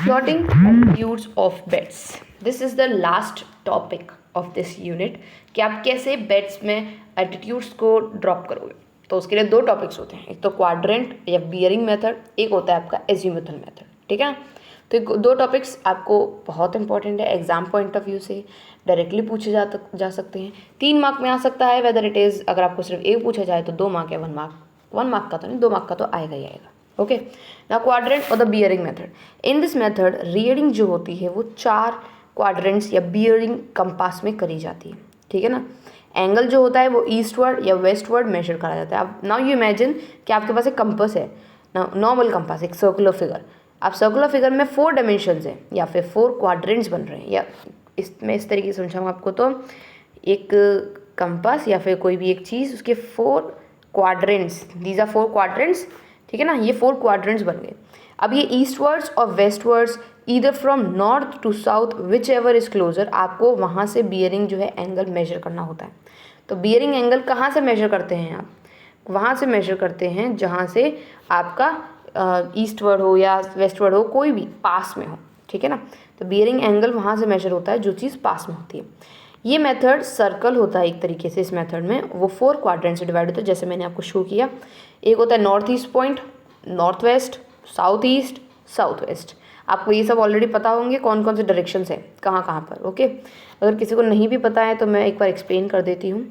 Plotting altitudes of beds. This is the last topic of this unit कि आप कैसे beds में altitudes को ड्रॉप करोगे। तो उसके लिए दो टॉपिक्स होते हैं, एक तो क्वाड्रेंट या बियरिंग मेथड, एक होता है आपका एजीमुथल मेथड। ठीक है ना। तो दो टॉपिक्स आपको बहुत इंपॉर्टेंट है, एग्जाम पॉइंट ऑफ व्यू से डायरेक्टली पूछे जा सकते हैं। 3 मार्क में आ सकता है, वेदर इट इज़ अगर आपको सिर्फ एक पूछा जाए तो 2 मार्क या 1 मार्क, 1 मार्क का तो नहीं, 2 मार्क का तो आएगा ही आएगा। ओके, ना क्वाड्रेंट और the bearing method. In this method reading जो होती है वो 4 क्वाड्रेंट्स या बियरिंग कंपास में करी जाती है। ठीक है ना। एंगल जो होता है वो ईस्टवर्ड या वेस्टवर्ड मेजर करा जाता है। अब नाउ यू इमेजिन कि आपके पास एक कंपास है, नॉर्मल कंपास, एक सर्कुलर फिगर। आप सर्कुलर फिगर में 4 डायमेंशंस हैं या फिर 4 क्वाड्रेंट्स बन रहे हैं, या इसमें इस तरीके से समझाऊँ आपको तो एक कंपास या फिर कोई भी एक चीज़, उसके 4 क्वाड्रेंट्स, दीज आर 4 क्वाड्रेंट्स। ठीक है ना, ये 4 क्वाड्रेंट्स बन गए। अब ये ईस्टवर्ड्स और westwards, either from north to south, whichever is closer, आपको वहाँ से बियरिंग जो है एंगल मेजर करना होता है। तो बियरिंग एंगल कहाँ से मेजर करते हैं आप? वहाँ से मेजर करते हैं जहाँ से आपका ईस्टवर्ड हो या वेस्टवर्ड हो, कोई भी पास में हो। ठीक है ना। तो बियरिंग एंगल वहाँ से मेजर होता है जो चीज़ पास में होती है। ये मेथड सर्कल होता है एक तरीके से। इस मेथड में वो 4 क्वाड्रेंट से डिवाइड होता है, जैसे मैंने आपको शो किया। एक होता है north east point, north west, south east, south west. आपको ये सब ऑलरेडी पता होंगे कौन कौन से डायरेक्शंस हैं कहाँ कहाँ पर। ओके, अगर किसी को नहीं भी पता है तो मैं एक बार एक्सप्लेन कर देती हूँ।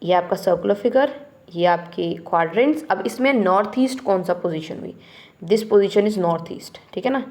ये आपका सर्कुलर फिगर, ये आपके क्वाड्रेंट्स। अब इसमें नॉर्थ ईस्ट कौन सा पोजीशन हुई? This position is north east. ठीक है ना,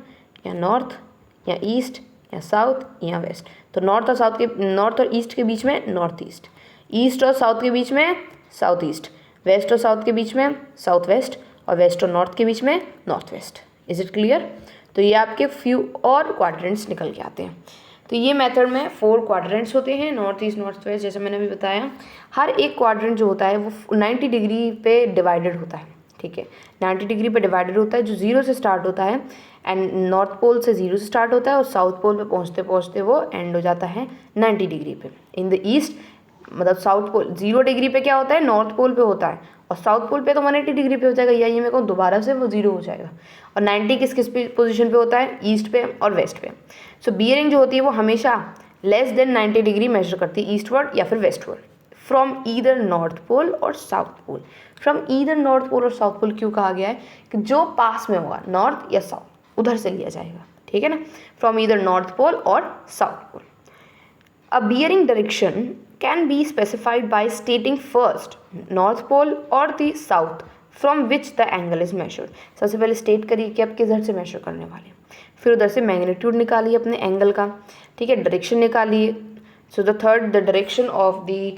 या नॉर्थ या ईस्ट या साउथ या वेस्ट। तो नॉर्थ और साउथ के, नॉर्थ और ईस्ट के बीच में नॉर्थ ईस्ट, ईस्ट और साउथ के बीच में साउथ ईस्ट, वेस्ट और साउथ के बीच में साउथ वेस्ट, और वेस्ट और नॉर्थ के बीच में north west. Is it clear? तो ये आपके फ्यू और क्वाड्रेंट्स निकल के आते हैं। तो ये मेथड में 4 क्वाड्रेंट्स होते हैं, नॉर्थ ईस्ट, नॉर्थ वेस्ट, जैसे मैंने अभी बताया। हर एक क्वाड्रेंट जो होता है वो 90 डिग्री पे डिवाइडेड होता है। ठीक है, 90 डिग्री पे डिवाइडेड होता है, जो 0 से स्टार्ट होता है, एंड नॉर्थ पोल से 0 से स्टार्ट होता है और साउथ पोल पे पहुँचते पहुँचते वो एंड हो जाता है 90 डिग्री पे। इन द ईस्ट, मतलब साउथ पोल 0 डिग्री पे क्या होता है, नॉर्थ पोल पे होता है, और साउथ पोल पे तो 180 डिग्री पे हो जाएगा, या ये मेरे को दोबारा से वो 0 हो जाएगा। और 90 किस किस पोजीशन पे होता है? ईस्ट पे और वेस्ट पे। सो बियरिंग जो होती है वो हमेशा लेस देन 90 डिग्री मेजर करती है, ईस्टवर्ड या फिर westward, from either north pole और south pole. From either north pole और साउथ पोल क्यों कहा गया है? कि जो पास में होगा, नॉर्थ या साउथ, उधर से लिया जाएगा। ठीक है ना, फ्रॉम ईदर नॉर्थ पोल और south pole. A bearing direction can be specified by stating first north pole or the south from which the angle is measured. सबसे पहले स्टेट करिए कि आप किधर से मेजर करने वाले हैं, फिर उधर से मैग्नीट्यूड निकालिए अपने एंगल का। ठीक है, डायरेक्शन निकालिए। So the third, the direction of the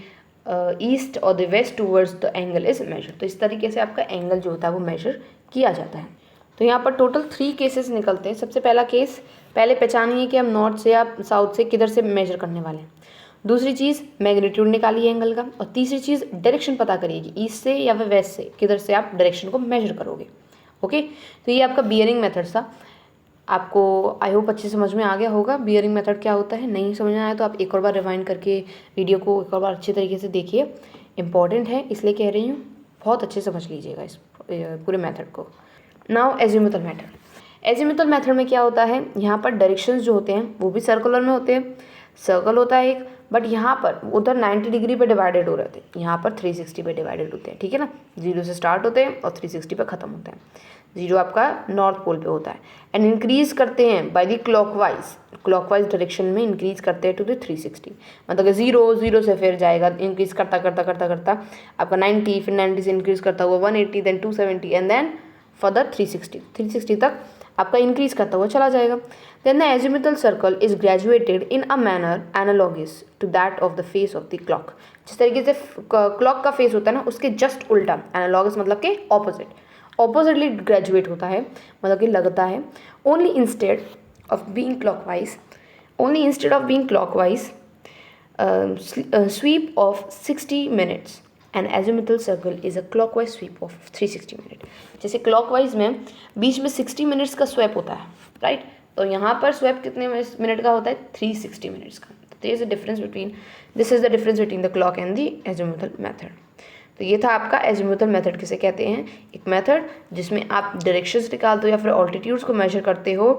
east और the west towards the angle is measure. तो इस तरीके से आपका एंगल जो होता है वो मेजर किया जाता है। तो यहाँ पर टोटल 3 केसेस निकलते हैं। सबसे पहला केस, पहले पहचानिए कि हम नॉर्थ से या साउथ से किधर से मेजर करने वाले हैं। दूसरी चीज़, मैग्नीट्यूड निकालिए एंगल का। और तीसरी चीज़, डायरेक्शन पता करिए कि ईस्ट से या फिर वेस्ट से किधर से आप डायरेक्शन को मेजर करोगे। ओके, तो ये आपका बियरिंग मेथड था। आपको आई होप अच्छे समझ में आ गया होगा बियरिंग मेथड क्या होता है। नहीं समझ में आया तो आप एक और बार रिवाइंड करके वीडियो को एक और बार अच्छे तरीके से देखिए। इंपॉर्टेंट है इसलिए कह रही हूँ, बहुत अच्छे से समझ लीजिएगा इस पूरे मेथड को। Now azimuthal method. Azimuthal method में क्या होता है, यहाँ पर डायरेक्शंस जो होते हैं वो भी सर्कुलर में होते हैं। सर्कल होता है एक, बट यहाँ पर उधर 90 डिग्री पे डिवाइडेड हो रहे थे, यहाँ पर 360 पे डिवाइडेड होते हैं। ठीक है ना, 0 से स्टार्ट होते हैं और 360 पे ख़त्म होते हैं। 0 आपका नॉर्थ पोल पे होता है, एंड इंक्रीज करते हैं बाय द क्लॉकवाइज डायरेक्शन में इंक्रीज करते हैं टू द 360। मतलब कि 0 से फिर जाएगा, इंक्रीज करता करता करता करता आपका 90, फिर 90 से इंक्रीज करता हुआ 180, देन 270, एंड देन फर्दर 360 तक आपका इंक्रीज करता हुआ चला जाएगा। Then the azimuthal circle is graduated in a manner analogous to that of the face of the clock. जिस तरीके से क्लॉक का फेस होता है ना, उसके जस्ट उल्टा, एनालॉगस मतलब कि ऑपोजिटली ग्रेजुएट होता है, मतलब कि लगता है। Only instead of being clockwise sweep of 60 minutes and azimuthal circle is a clockwise sweep of 360 minutes। जैसे क्लॉकवाइज में बीच में 60 मिनट्स का स्वैप होता है, राइट। तो यहाँ पर स्वैप कितने मिनट का होता है? 360 मिनट्स का। This is the difference between the clock and the azimuthal method. तो ये था आपका एजीमुथल मेथड किसे कहते हैं, एक मेथड जिसमें आप डायरेक्शंस निकालते हो या फिर ऑल्टीट्यूड्स को मेजर करते हो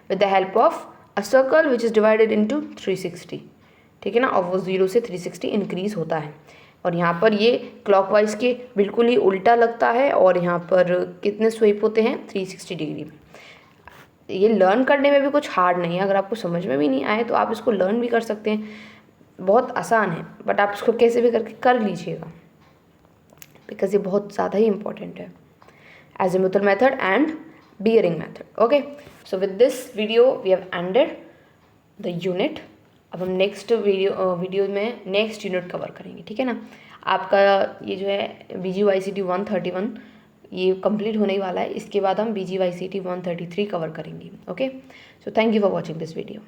with the help of a circle which is divided into 360, ठीक है ना, और वो 0 से 360 इंक्रीज होता है। और यहाँ पर ये क्लॉकवाइज के बिल्कुल ही उल्टा लगता है और यहाँ पर कितने स्वीप होते हैं 360 डिग्री में। ये लर्न करने में भी कुछ हार्ड नहीं है, अगर आपको समझ में भी नहीं आए तो आप इसको लर्न भी कर सकते हैं, बहुत आसान है, बट आप इसको कैसे भी करके कर लीजिएगा बिकॉज ये बहुत ज़्यादा ही इंपॉर्टेंट है, azimuthal method and bearing method. Okay, so with this video we have ended the unit. अब हम नेक्स्ट वीडियो में नेक्स्ट यूनिट कवर करेंगे, ठीक है ना। आपका ये जो है BGYCT 131 ये कंप्लीट होने वाला है, इसके बाद हम BGYCT 133 कवर करेंगे। Okay, so thank you for watching this video.